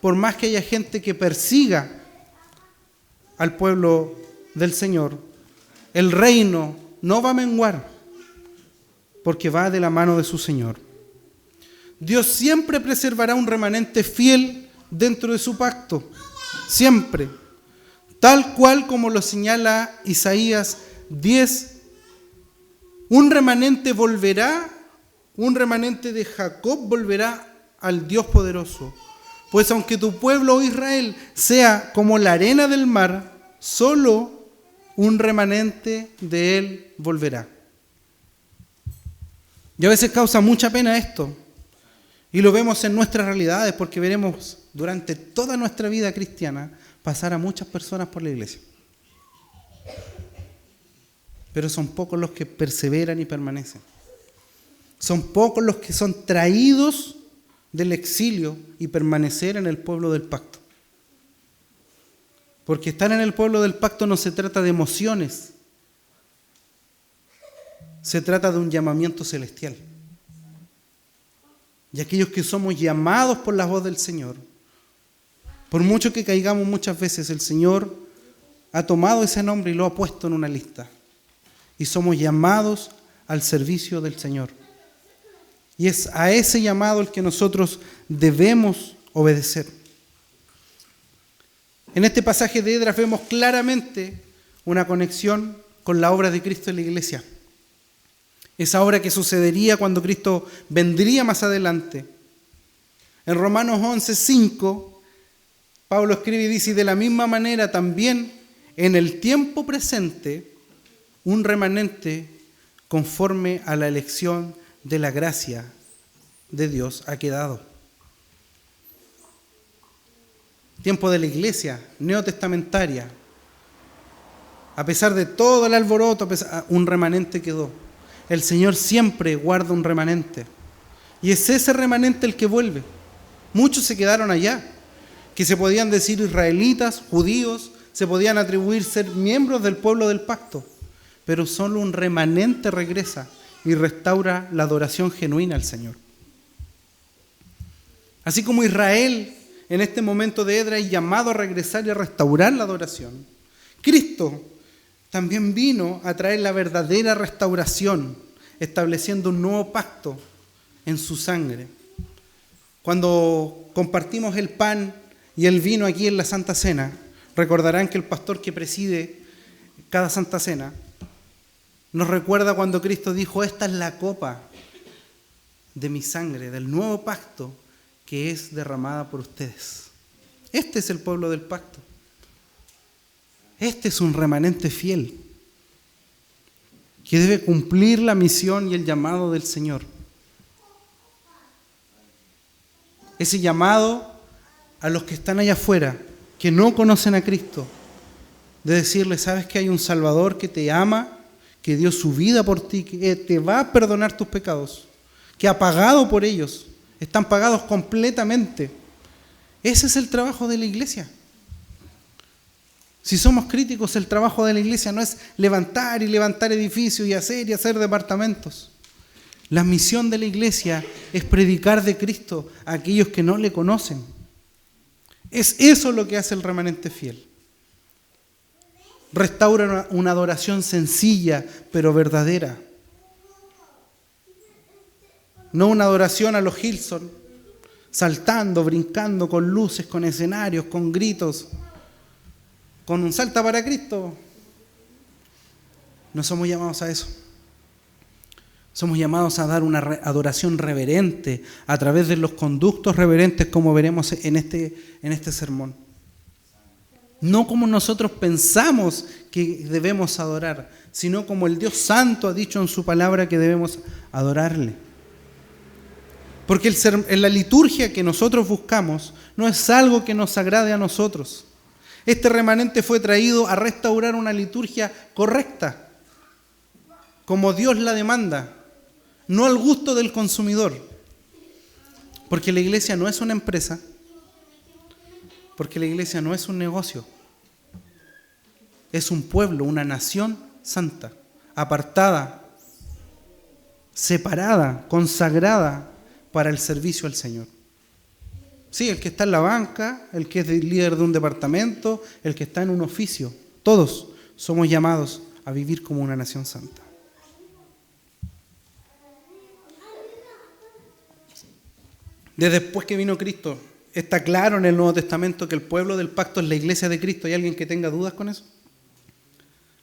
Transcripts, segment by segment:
por más que haya gente que persiga al pueblo del Señor, el reino no va a menguar, porque va de la mano de su Señor. Dios siempre preservará un remanente fiel dentro de su pacto, siempre, tal cual como lo señala Isaías 10. Un remanente volverá, un remanente de Jacob volverá al Dios poderoso. Pues aunque tu pueblo, oh Israel, sea como la arena del mar, solo un remanente de él volverá. Y a veces causa mucha pena esto, y lo vemos en nuestras realidades, porque veremos durante toda nuestra vida cristiana pasar a muchas personas por la iglesia. Pero son pocos los que perseveran y permanecen. Son pocos los que son traídos del exilio y permanecer en el pueblo del pacto. Porque estar en el pueblo del pacto no se trata de emociones, se trata de un llamamiento celestial. Y aquellos que somos llamados por la voz del Señor, por mucho que caigamos muchas veces, el Señor ha tomado ese nombre y lo ha puesto en una lista. Y somos llamados al servicio del Señor. Y es a ese llamado el que nosotros debemos obedecer. En este pasaje de Esdras vemos claramente una conexión con la obra de Cristo en la iglesia. Esa obra que sucedería cuando Cristo vendría más adelante. En Romanos 11:5, Pablo escribe y dice: y de la misma manera también en el tiempo presente, un remanente conforme a la elección de la gracia de Dios ha quedado. Tiempo de la iglesia neotestamentaria. A pesar de todo el alboroto, un remanente quedó. El Señor siempre guarda un remanente. Y es ese remanente el que vuelve. Muchos se quedaron allá, que se podían decir israelitas, judíos, se podían atribuir ser miembros del pueblo del pacto. Pero solo un remanente regresa y restaura la adoración genuina al Señor. Así como Israel en este momento de Esdras es llamado a regresar y a restaurar la adoración, Cristo también vino a traer la verdadera restauración, estableciendo un nuevo pacto en su sangre. Cuando compartimos el pan y el vino aquí en la Santa Cena, recordarán que el pastor que preside cada Santa Cena nos recuerda cuando Cristo dijo: esta es la copa de mi sangre, del nuevo pacto que es derramada por ustedes. Este es el pueblo del pacto. Este es un remanente fiel que debe cumplir la misión y el llamado del Señor. Ese llamado a los que están allá afuera, que no conocen a Cristo, de decirles: sabes que hay un Salvador que te ama, que dio su vida por ti, que te va a perdonar tus pecados, que ha pagado por ellos, están pagados completamente. Ese es el trabajo de la iglesia. Si somos críticos, el trabajo de la iglesia no es levantar y levantar edificios y hacer departamentos. La misión de la iglesia es predicar de Cristo a aquellos que no le conocen. Es eso lo que hace el remanente fiel. Restaura una adoración sencilla pero verdadera. No una adoración a los Hillsong, saltando, brincando, con luces, con escenarios, con gritos, con un salta para Cristo. No somos llamados a eso. Somos llamados a dar una adoración reverente a través de los conductos reverentes, como veremos en este sermón. No como nosotros pensamos que debemos adorar, sino como el Dios Santo ha dicho en su palabra que debemos adorarle. Porque en la liturgia que nosotros buscamos no es algo que nos agrade a nosotros. Este remanente fue traído a restaurar una liturgia correcta, como Dios la demanda, no al gusto del consumidor. Porque la iglesia no es una empresa, porque la iglesia no es un negocio. Es un pueblo, una nación santa, apartada, separada, consagrada para el servicio al Señor. Sí, el que está en la banca, el que es el líder de un departamento, el que está en un oficio. Todos somos llamados a vivir como una nación santa. Desde después que vino Cristo, está claro en el Nuevo Testamento que el pueblo del pacto es la iglesia de Cristo. ¿Hay alguien que tenga dudas con eso?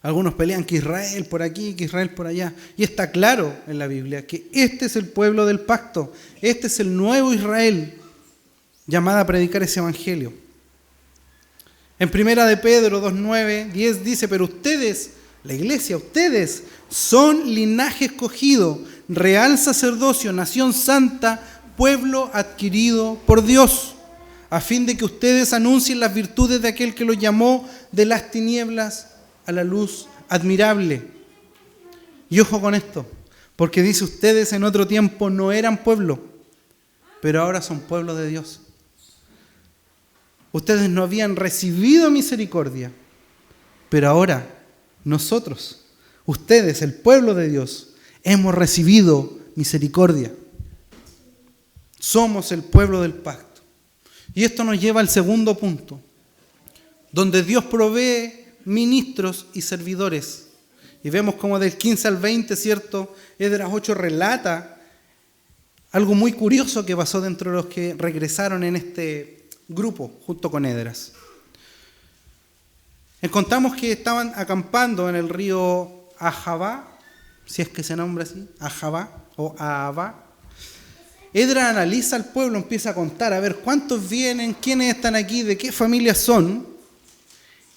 Algunos pelean que Israel por aquí, que Israel por allá. Y está claro en la Biblia que este es el pueblo del pacto. Este es el nuevo Israel, llamada a predicar ese evangelio. En 1 de Pedro 2:9, 10 dice: pero ustedes, la iglesia, ustedes son linaje escogido, real sacerdocio, nación santa, pueblo adquirido por Dios, a fin de que ustedes anuncien las virtudes de aquel que los llamó de las tinieblas a la luz admirable. Y ojo con esto, porque dice: ustedes en otro tiempo no eran pueblo, pero ahora son pueblo de Dios. Ustedes no habían recibido misericordia, pero ahora nosotros, ustedes, el pueblo de Dios, hemos recibido misericordia. Somos el pueblo del pacto. Y esto nos lleva al segundo punto, donde Dios provee ministros y servidores. Y vemos como del 15 al 20, ¿cierto? Esdras 8 relata algo muy curioso que pasó dentro de los que regresaron en este grupo junto con Esdras. Encontramos que estaban acampando en el río Ahava, si es que se nombra así, Ahava o Ahava. Esdras analiza al pueblo, empieza a contar, a ver cuántos vienen, quiénes están aquí, de qué familias son,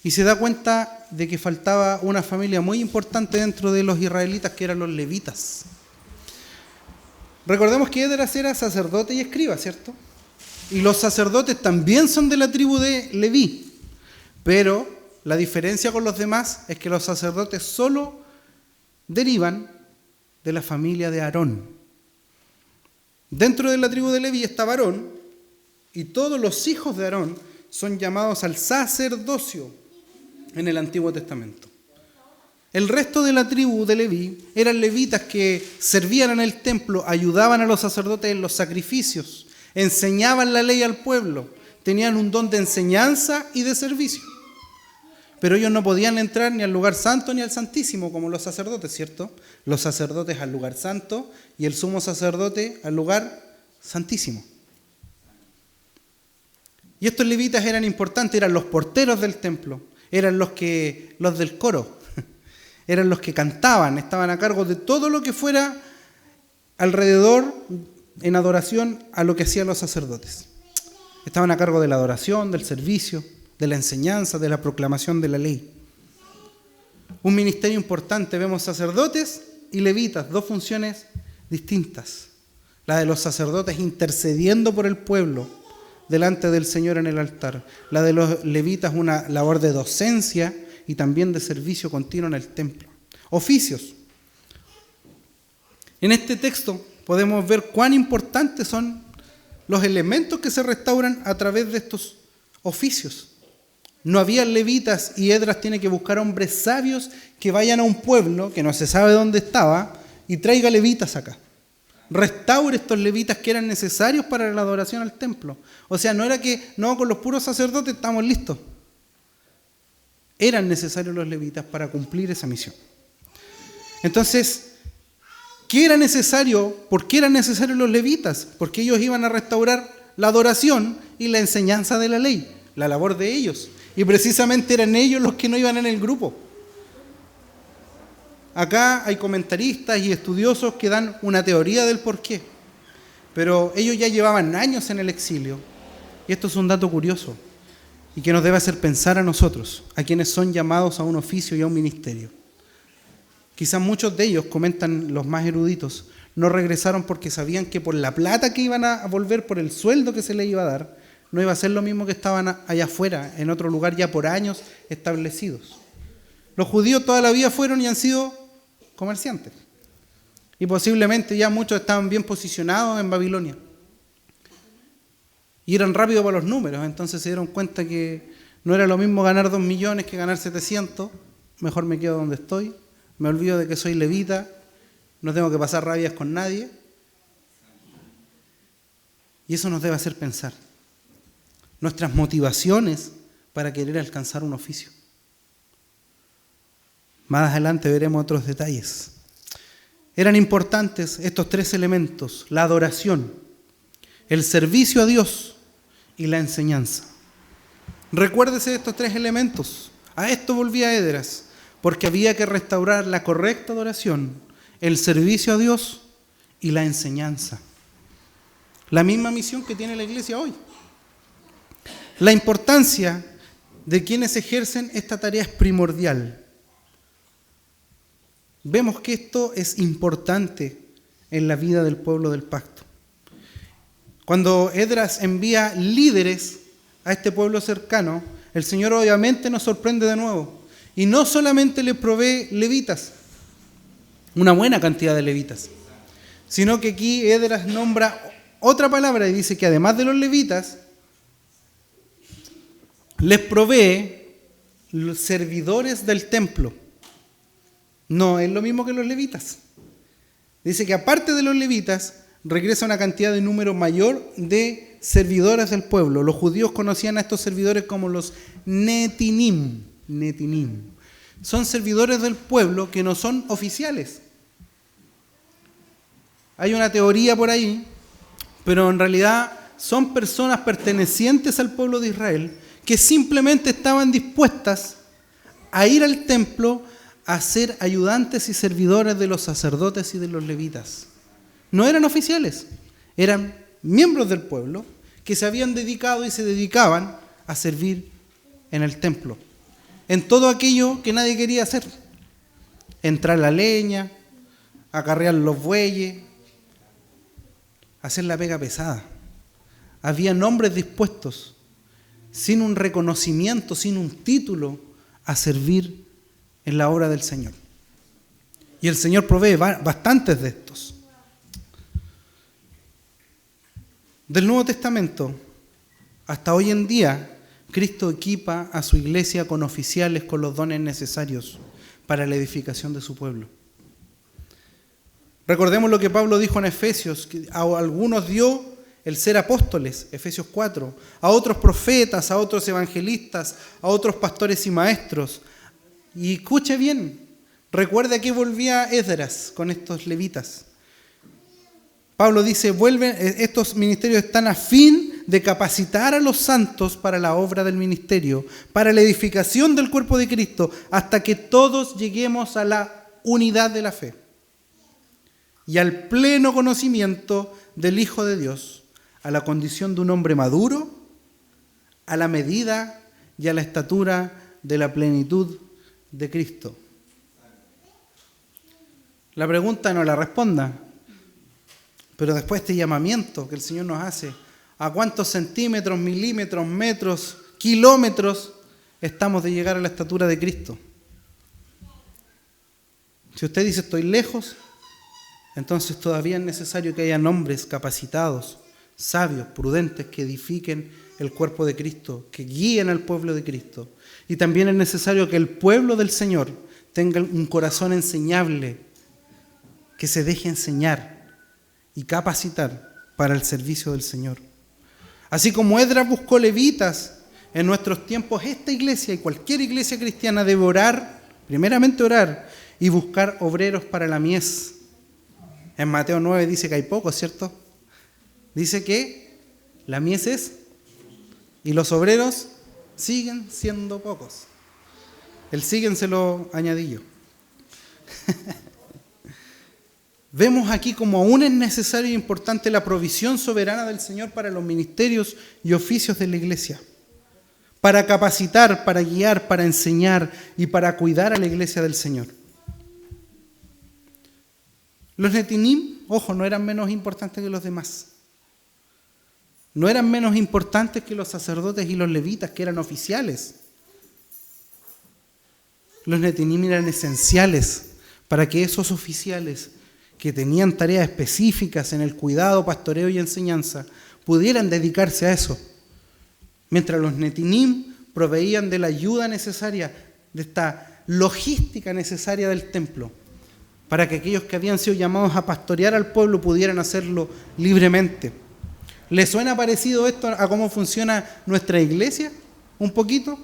y se da cuenta de que faltaba una familia muy importante dentro de los israelitas, que eran los levitas. Recordemos que Esdras era sacerdote y escriba, ¿cierto? Y los sacerdotes también son de la tribu de Leví, pero la diferencia con los demás es que los sacerdotes solo derivan de la familia de Aarón. Dentro de la tribu de Leví estaba Aarón, y todos los hijos de Aarón son llamados al sacerdocio en el Antiguo Testamento. El resto de la tribu de Leví eran levitas que servían en el templo, ayudaban a los sacerdotes en los sacrificios, enseñaban la ley al pueblo, tenían un don de enseñanza y de servicio. Pero ellos no podían entrar ni al lugar santo ni al santísimo como los sacerdotes, ¿cierto? Los sacerdotes al lugar santo y el sumo sacerdote al lugar santísimo. Y estos levitas eran importantes, eran los porteros del templo, eran los del coro, eran los que cantaban, estaban a cargo de todo lo que fuera alrededor en adoración a lo que hacían los sacerdotes. Estaban a cargo de la adoración, del servicio, de la enseñanza, de la proclamación de la ley. Un ministerio importante, vemos sacerdotes y levitas, dos funciones distintas. La de los sacerdotes intercediendo por el pueblo delante del Señor en el altar. La de los levitas una labor de docencia y también de servicio continuo en el templo. Oficios. En este texto podemos ver cuán importantes son los elementos que se restauran a través de estos oficios. No había levitas y Esdras tiene que buscar hombres sabios que vayan a un pueblo que no se sabe dónde estaba y traiga levitas acá. Restaure estos levitas que eran necesarios para la adoración al templo. O sea, no era que no, con los puros sacerdotes estamos listos. Eran necesarios los levitas para cumplir esa misión. Entonces, ¿qué era necesario? ¿Por qué eran necesarios los levitas? Porque ellos iban a restaurar la adoración y la enseñanza de la ley, la labor de ellos. Y precisamente eran ellos los que no iban en el grupo. Acá hay comentaristas y estudiosos que dan una teoría del porqué, pero ellos ya llevaban años en el exilio, y esto es un dato curioso, y que nos debe hacer pensar a nosotros, a quienes son llamados a un oficio y a un ministerio. Quizás muchos de ellos, comentan los más eruditos, no regresaron porque sabían que por la plata que iban a volver, por el sueldo que se les iba a dar, no iba a ser lo mismo que estaban allá afuera, en otro lugar ya por años establecidos. Los judíos toda la vida fueron y han sido comerciantes. Y posiblemente ya muchos estaban bien posicionados en Babilonia. Y eran rápidos para los números, entonces se dieron cuenta que no era lo mismo ganar 2 millones que ganar 700. Mejor me quedo donde estoy, me olvido de que soy levita, no tengo que pasar rabias con nadie. Y eso nos debe hacer pensar. nuestras motivaciones para querer alcanzar un oficio. Más adelante veremos otros detalles. Eran importantes estos tres elementos: la adoración, el servicio a Dios y la enseñanza. Recuérdese de estos tres elementos. A esto volvía Esdras, porque había que restaurar la correcta adoración, el servicio a Dios y la enseñanza. La misma misión que tiene la iglesia hoy. La importancia de quienes ejercen esta tarea es primordial. Vemos que esto es importante en la vida del pueblo del pacto. Cuando Esdras envía líderes a este pueblo cercano, el Señor obviamente nos sorprende de nuevo. Y no solamente le provee levitas, una buena cantidad de levitas, sino que aquí Esdras nombra otra palabra y dice que además de los levitas, les provee los servidores del templo. No es lo mismo que los levitas. Dice que aparte de los levitas, regresa una cantidad de número mayor de servidores del pueblo. Los judíos conocían a estos servidores como los netinim. Son servidores del pueblo que no son oficiales. Hay una teoría por ahí, pero en realidad son personas pertenecientes al pueblo de Israel que simplemente estaban dispuestas a ir al templo a ser ayudantes y servidores de los sacerdotes y de los levitas. No eran oficiales, eran miembros del pueblo que se habían dedicado y se dedicaban a servir en el templo, en todo aquello que nadie quería hacer: entrar la leña, acarrear los bueyes, hacer la pega pesada. Había hombres dispuestos, sin un reconocimiento, sin un título, a servir en la obra del Señor. Y el Señor provee bastantes de estos. Del Nuevo Testamento hasta hoy en día, Cristo equipa a su iglesia con oficiales con los dones necesarios para la edificación de su pueblo. Recordemos lo que Pablo dijo en Efesios, que a algunos dio el ser apóstoles, Efesios 4, a otros profetas, a otros evangelistas, a otros pastores y maestros. Y escuche bien, recuerde a qué volvía Esdras con estos levitas. Pablo dice, estos ministerios están a fin de capacitar a los santos para la obra del ministerio, para la edificación del cuerpo de Cristo, hasta que todos lleguemos a la unidad de la fe y al pleno conocimiento del Hijo de Dios, a la condición de un hombre maduro, a la medida y a la estatura de la plenitud de Cristo. La pregunta no la responda, pero después de este llamamiento que el Señor nos hace, ¿a cuántos centímetros, milímetros, metros, kilómetros estamos de llegar a la estatura de Cristo? Si usted dice estoy lejos, entonces todavía es necesario que haya hombres capacitados, sabios, prudentes, que edifiquen el cuerpo de Cristo, que guíen al pueblo de Cristo. Y también es necesario que el pueblo del Señor tenga un corazón enseñable, que se deje enseñar y capacitar para el servicio del Señor. Así como Esdras buscó levitas en nuestros tiempos, esta iglesia y cualquier iglesia cristiana debe orar, primeramente orar, y buscar obreros para la mies. En Mateo 9 dice que hay pocos, ¿cierto? Dice que la mies es, y los obreros siguen siendo pocos. El siguen se lo añadí yo. Vemos aquí como aún es necesario e importante la provisión soberana del Señor para los ministerios y oficios de la iglesia, para capacitar, para guiar, para enseñar y para cuidar a la iglesia del Señor. Los netinim, ojo, no eran menos importantes que los demás. No eran menos importantes que los sacerdotes y los levitas, que eran oficiales. Los netinim eran esenciales para que esos oficiales que tenían tareas específicas en el cuidado, pastoreo y enseñanza, pudieran dedicarse a eso. Mientras los netinim proveían de la ayuda necesaria, de esta logística necesaria del templo, para que aquellos que habían sido llamados a pastorear al pueblo pudieran hacerlo libremente. ¿Le suena parecido esto a cómo funciona nuestra iglesia? ¿Un poquito?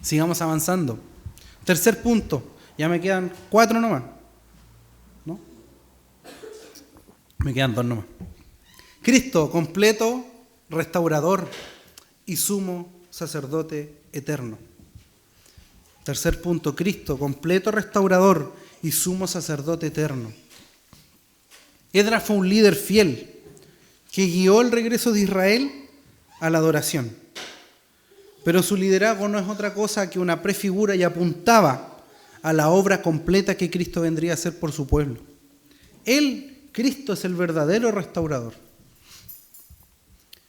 Sigamos avanzando. Tercer punto. Ya me quedan 4 nomás. ¿No? Me quedan 2 nomás. Cristo, completo, restaurador y sumo sacerdote eterno. Tercer punto. Cristo, completo, restaurador y sumo sacerdote eterno. Esdras fue un líder fiel que guió el regreso de Israel a la adoración. Pero su liderazgo no es otra cosa que una prefigura y apuntaba a la obra completa que Cristo vendría a hacer por su pueblo. Cristo, es el verdadero restaurador.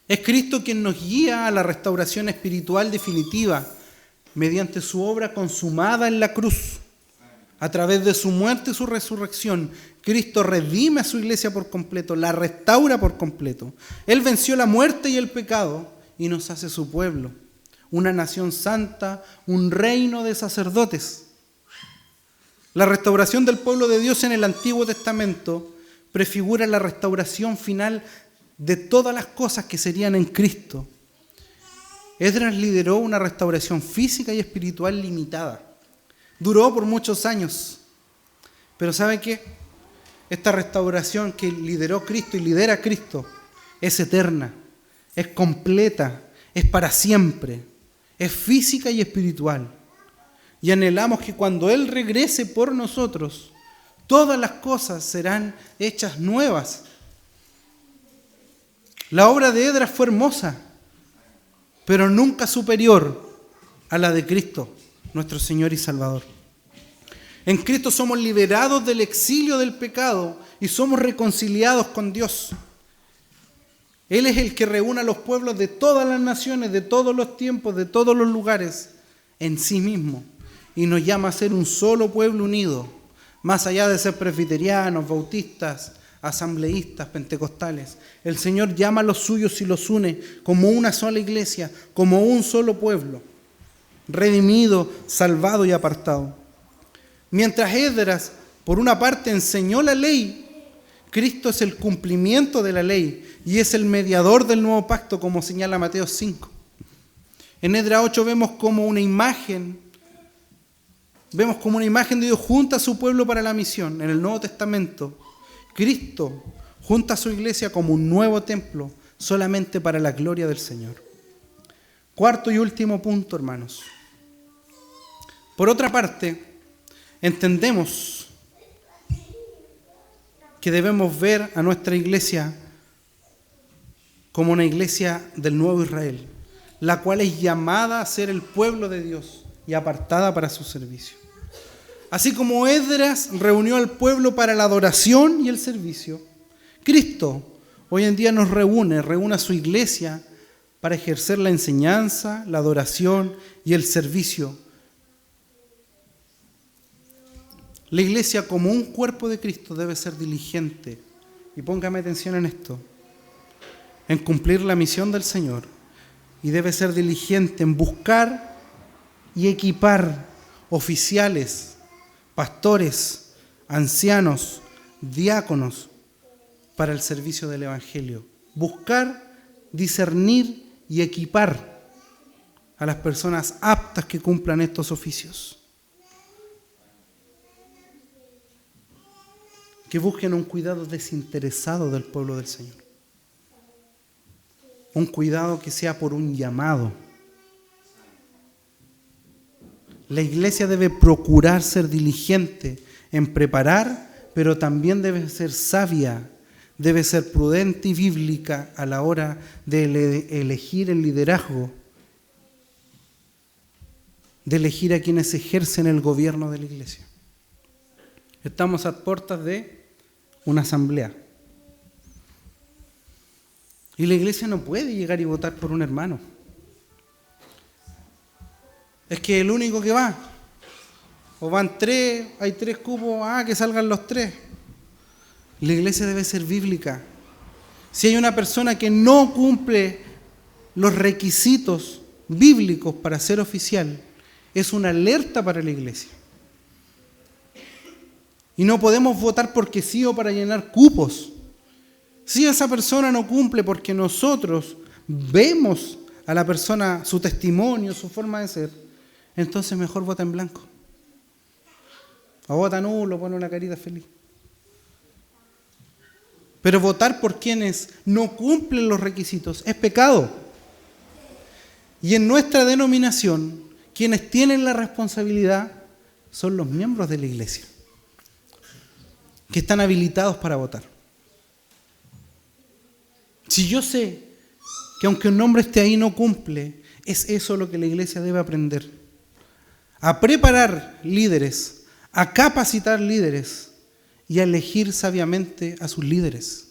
Es Cristo quien nos guía a la restauración espiritual definitiva mediante su obra consumada en la cruz. A través de su muerte y su resurrección, Cristo redime a su iglesia por completo, la restaura por completo. Él venció la muerte y el pecado y nos hace su pueblo, una nación santa, un reino de sacerdotes. La restauración del pueblo de Dios en el Antiguo Testamento prefigura la restauración final de todas las cosas que serían en Cristo. Esdras lideró una restauración física y espiritual limitada. Duró por muchos años. Pero ¿sabe qué? Esta restauración que lideró Cristo y lidera Cristo es eterna, es completa, es para siempre, es física y espiritual. Y anhelamos que cuando Él regrese por nosotros, todas las cosas serán hechas nuevas. La obra de Esdras fue hermosa, pero nunca superior a la de Cristo, nuestro Señor y Salvador. En Cristo somos liberados del exilio del pecado y somos reconciliados con Dios. Él es el que reúne a los pueblos de todas las naciones, de todos los tiempos, de todos los lugares, en sí mismo. Y nos llama a ser un solo pueblo unido, más allá de ser presbiterianos, bautistas, asambleístas, pentecostales. El Señor llama a los suyos y los une como una sola iglesia, como un solo pueblo, redimido, salvado y apartado. Mientras Esdras, por una parte, enseñó la ley, Cristo es el cumplimiento de la ley y es el mediador del nuevo pacto, como señala Mateo 5. En Esdras 8 vemos como una imagen de Dios junta a su pueblo para la misión. En el Nuevo Testamento, Cristo junta a su iglesia como un nuevo templo, solamente para la gloria del Señor. Cuarto y último punto, hermanos. Por otra parte, entendemos que debemos ver a nuestra iglesia como una iglesia del nuevo Israel, la cual es llamada a ser el pueblo de Dios y apartada para su servicio. Así como Esdras reunió al pueblo para la adoración y el servicio, Cristo hoy en día nos reúne a su iglesia para ejercer la enseñanza, la adoración y el servicio. La iglesia como un cuerpo de Cristo debe ser diligente, y póngame atención en esto, en cumplir la misión del Señor, y debe ser diligente en buscar y equipar oficiales, pastores, ancianos, diáconos para el servicio del Evangelio. Buscar, discernir y equipar a las personas aptas que cumplan estos oficios. Que busquen un cuidado desinteresado del pueblo del Señor. Un cuidado que sea por un llamado. La iglesia debe procurar ser diligente en preparar, pero también debe ser sabia, debe ser prudente y bíblica a la hora de elegir el liderazgo, de elegir a quienes ejercen el gobierno de la iglesia. Estamos a puertas de una asamblea. Y la iglesia no puede llegar y votar por un hermano. Es que el único que va, o van 3, hay 3 cupos, que salgan los 3. La iglesia debe ser bíblica. Si hay una persona que no cumple los requisitos bíblicos para ser oficial, es una alerta para la iglesia. Y no podemos votar porque sí o para llenar cupos. Si esa persona no cumple porque nosotros vemos a la persona, su testimonio, su forma de ser, entonces mejor vota en blanco. O vota nulo, pone una carita feliz. Pero votar por quienes no cumplen los requisitos es pecado. Y en nuestra denominación, quienes tienen la responsabilidad son los miembros de la iglesia, que están habilitados para votar. Si yo sé que aunque un hombre esté ahí no cumple, es eso lo que la iglesia debe aprender. A preparar líderes, a capacitar líderes y a elegir sabiamente a sus líderes.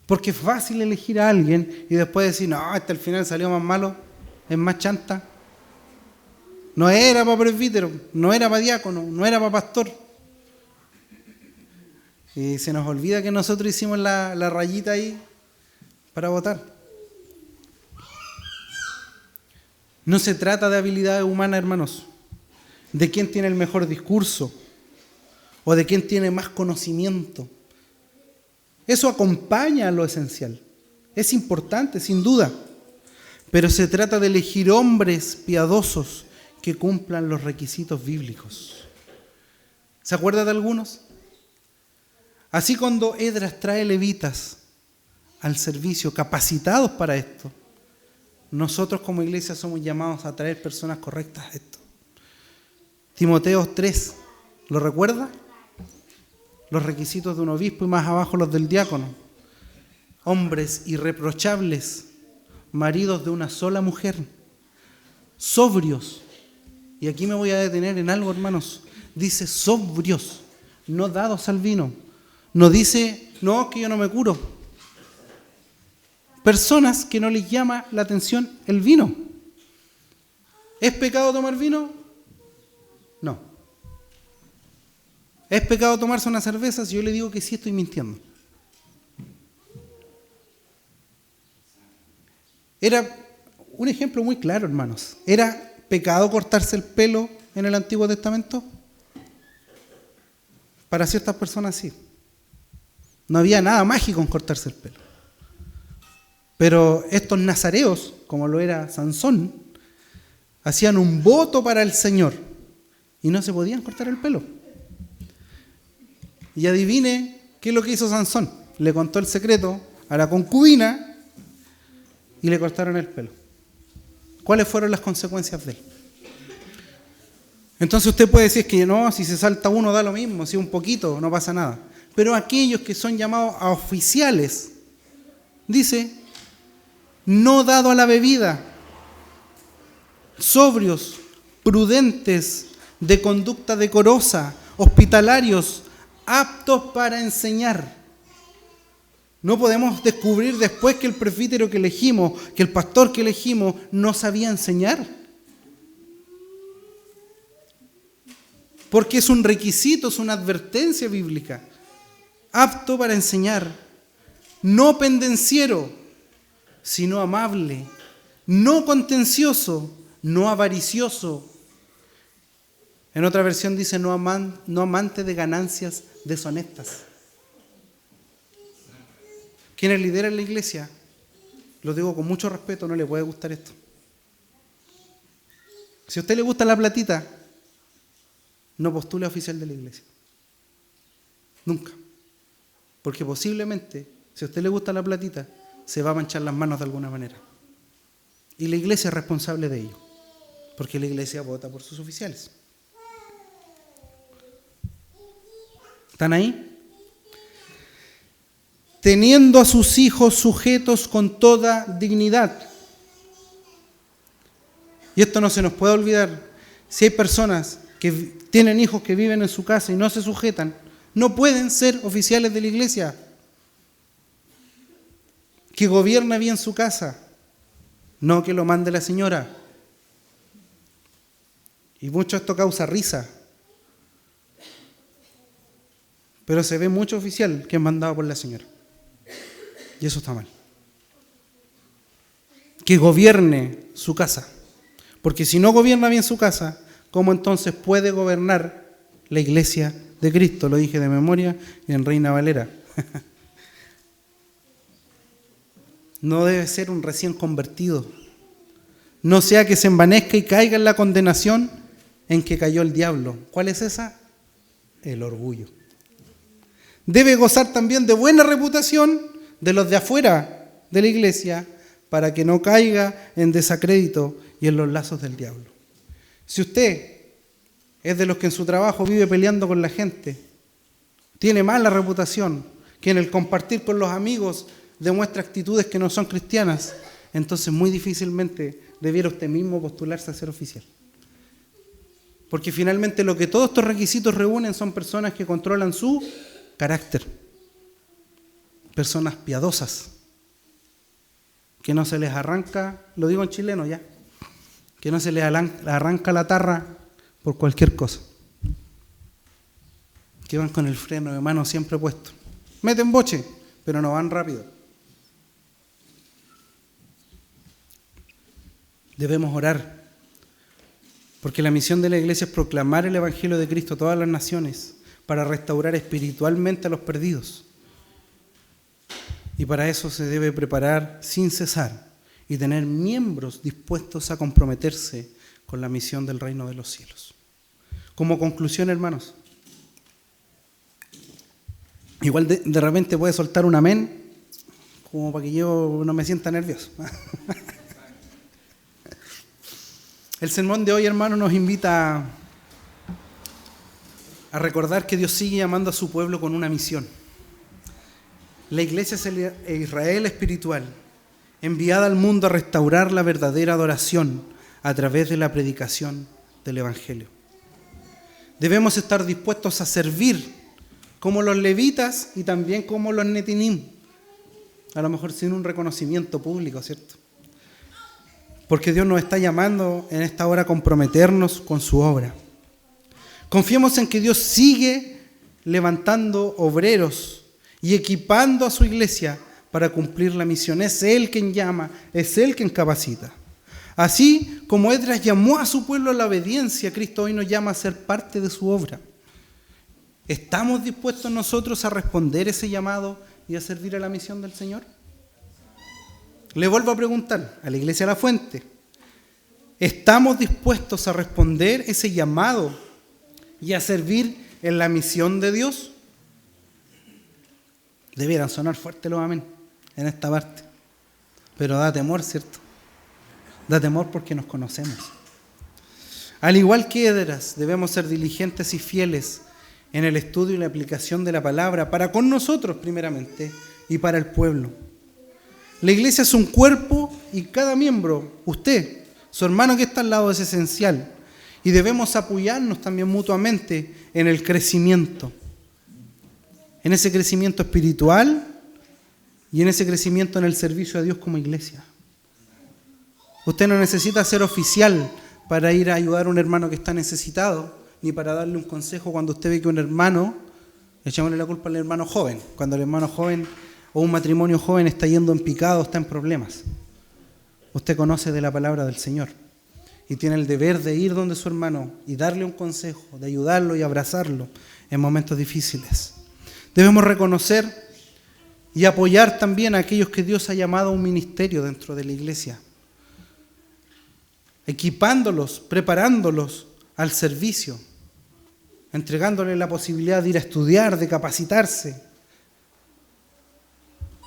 Porque es fácil elegir a alguien y después decir, no, hasta el final salió más malo, es más chanta. No era para presbítero, no era para diácono, no era para pastor. Y se nos olvida que nosotros hicimos la rayita ahí para votar. No se trata de habilidades humanas, hermanos, de quién tiene el mejor discurso o de quién tiene más conocimiento. Eso acompaña a lo esencial. Es importante, sin duda. Pero se trata de elegir hombres piadosos que cumplan los requisitos bíblicos. ¿Se acuerda de algunos? Así cuando Esdras trae levitas al servicio, capacitados para esto, nosotros como iglesia somos llamados a traer personas correctas a esto. Timoteo 3, ¿lo recuerda? Los requisitos de un obispo y más abajo los del diácono. Hombres irreprochables, maridos de una sola mujer, sobrios. Y aquí me voy a detener en algo, hermanos. Dice sobrios, no dados al vino. No dice, no, que yo no me curo. Personas que no les llama la atención el vino. ¿Es pecado tomar vino? No. ¿Es pecado tomarse una cerveza? Si yo le digo que sí, estoy mintiendo. Era un ejemplo muy claro, hermanos. ¿Era pecado cortarse el pelo en el Antiguo Testamento? Para ciertas personas sí. No había nada mágico en cortarse el pelo. Pero estos nazareos, como lo era Sansón, hacían un voto para el Señor y no se podían cortar el pelo. Y adivine qué es lo que hizo Sansón. Le contó el secreto a la concubina y le cortaron el pelo. ¿Cuáles fueron las consecuencias de él? Entonces usted puede decir que no, si se salta uno da lo mismo, si un poquito no pasa nada. Pero aquellos que son llamados a oficiales, dice, no dado a la bebida, sobrios, prudentes, de conducta decorosa, hospitalarios, aptos para enseñar. No podemos descubrir después que el presbítero que elegimos, que el pastor que elegimos, no sabía enseñar. Porque es un requisito, es una advertencia bíblica. Apto para enseñar, no pendenciero, sino amable, no contencioso, no avaricioso. En otra versión dice no amante de ganancias deshonestas. Quienes lideran la iglesia, lo digo con mucho respeto, no le puede gustar esto. Si a usted le gusta la platita, no postule a oficial de la iglesia. Nunca. Porque posiblemente, si a usted le gusta la platita, se va a manchar las manos de alguna manera. Y la iglesia es responsable de ello. Porque la iglesia vota por sus oficiales. ¿Están ahí? Teniendo a sus hijos sujetos con toda dignidad. Y esto no se nos puede olvidar. Si hay personas que tienen hijos que viven en su casa y no se sujetan, no pueden ser oficiales de la iglesia. Que gobierne bien su casa, no que lo mande la señora. Y mucho esto causa risa. Pero se ve mucho oficial que es mandado por la señora. Y eso está mal. Que gobierne su casa. Porque si no gobierna bien su casa, ¿cómo entonces puede gobernar la iglesia de Cristo? Lo dije de memoria y en Reina Valera. no debe ser un recién convertido. No sea que se envanezca y caiga en la condenación en que cayó el diablo. ¿Cuál es esa? El orgullo. Debe gozar también de buena reputación de los de afuera de la iglesia para que no caiga en desacrédito y en los lazos del diablo. Si usted es de los que en su trabajo vive peleando con la gente, tiene mala reputación, que en el compartir con los amigos demuestra actitudes que no son cristianas, entonces muy difícilmente debiera usted mismo postularse a ser oficial. Porque finalmente lo que todos estos requisitos reúnen son personas que controlan su carácter, personas piadosas, que no se les arranca, lo digo en chileno ya, que no se les arranca la tarra por cualquier cosa, que van con el freno de mano siempre puesto, meten boche, pero no van rápido. Debemos orar, porque la misión de la iglesia es proclamar el Evangelio de Cristo a todas las naciones, para restaurar espiritualmente a los perdidos. Y para eso se debe preparar sin cesar y tener miembros dispuestos a comprometerse con la misión del reino de los cielos. Como conclusión, hermanos, igual de repente puede soltar un amén, como para que yo no me sienta nervioso. El sermón de hoy, hermano, nos invita a recordar que Dios sigue llamando a su pueblo con una misión. La iglesia es el Israel espiritual, enviada al mundo a restaurar la verdadera adoración a través de la predicación del Evangelio. Debemos estar dispuestos a servir como los levitas y también como los netinim, a lo mejor sin un reconocimiento público, ¿cierto? Porque Dios nos está llamando en esta hora a comprometernos con su obra. Confiemos en que Dios sigue levantando obreros y equipando a su iglesia para cumplir la misión. Es Él quien llama, es Él quien capacita. Así como Esdras llamó a su pueblo a la obediencia, Cristo hoy nos llama a ser parte de su obra. ¿Estamos dispuestos nosotros a responder ese llamado y a servir a la misión del Señor? Le vuelvo a preguntar a la iglesia La Fuente, ¿estamos dispuestos a responder ese llamado y a servir en la misión de Dios? Debieran sonar fuerte los amén en esta parte, pero da temor, ¿cierto? Da temor porque nos conocemos. Al igual que Esdras, debemos ser diligentes y fieles en el estudio y la aplicación de la palabra para con nosotros primeramente y para el pueblo. La iglesia es un cuerpo y cada miembro, usted, su hermano que está al lado, es esencial. Y debemos apoyarnos también mutuamente en el crecimiento. En ese crecimiento espiritual y en ese crecimiento en el servicio a Dios como iglesia. Usted no necesita ser oficial para ir a ayudar a un hermano que está necesitado, ni para darle un consejo cuando usted ve que un hermano, echémosle la culpa al hermano joven, cuando el hermano joven o un matrimonio joven está yendo en picado, está en problemas. Usted conoce de la palabra del Señor y tiene el deber de ir donde su hermano y darle un consejo, de ayudarlo y abrazarlo en momentos difíciles. Debemos reconocer y apoyar también a aquellos que Dios ha llamado a un ministerio dentro de la iglesia, equipándolos, preparándolos al servicio, entregándoles la posibilidad de ir a estudiar, de capacitarse.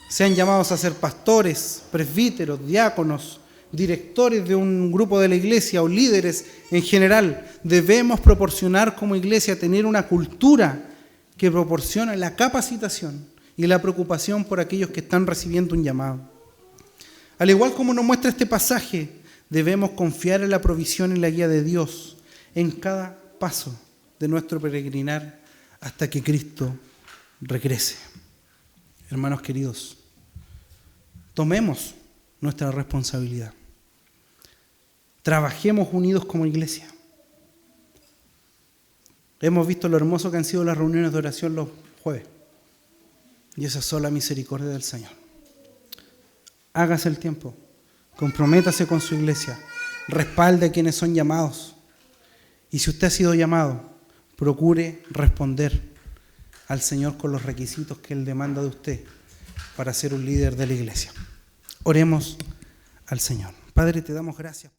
Sean llamados a ser pastores, presbíteros, diáconos, directores de un grupo de la iglesia o líderes en general. Debemos proporcionar como iglesia, tener una cultura que proporciona la capacitación y la preocupación por aquellos que están recibiendo un llamado. Al igual como nos muestra este pasaje, debemos confiar en la provisión y la guía de Dios en cada paso de nuestro peregrinar hasta que Cristo regrese. Hermanos queridos, tomemos nuestra responsabilidad. Trabajemos unidos como iglesia. Hemos visto lo hermoso que han sido las reuniones de oración los jueves. Y esa es sola misericordia del Señor. Hágase el tiempo. Comprométase con su iglesia. Respalde a quienes son llamados. Y si usted ha sido llamado, procure responder al Señor con los requisitos que Él demanda de usted para ser un líder de la iglesia. Oremos al Señor. Padre, te damos gracias.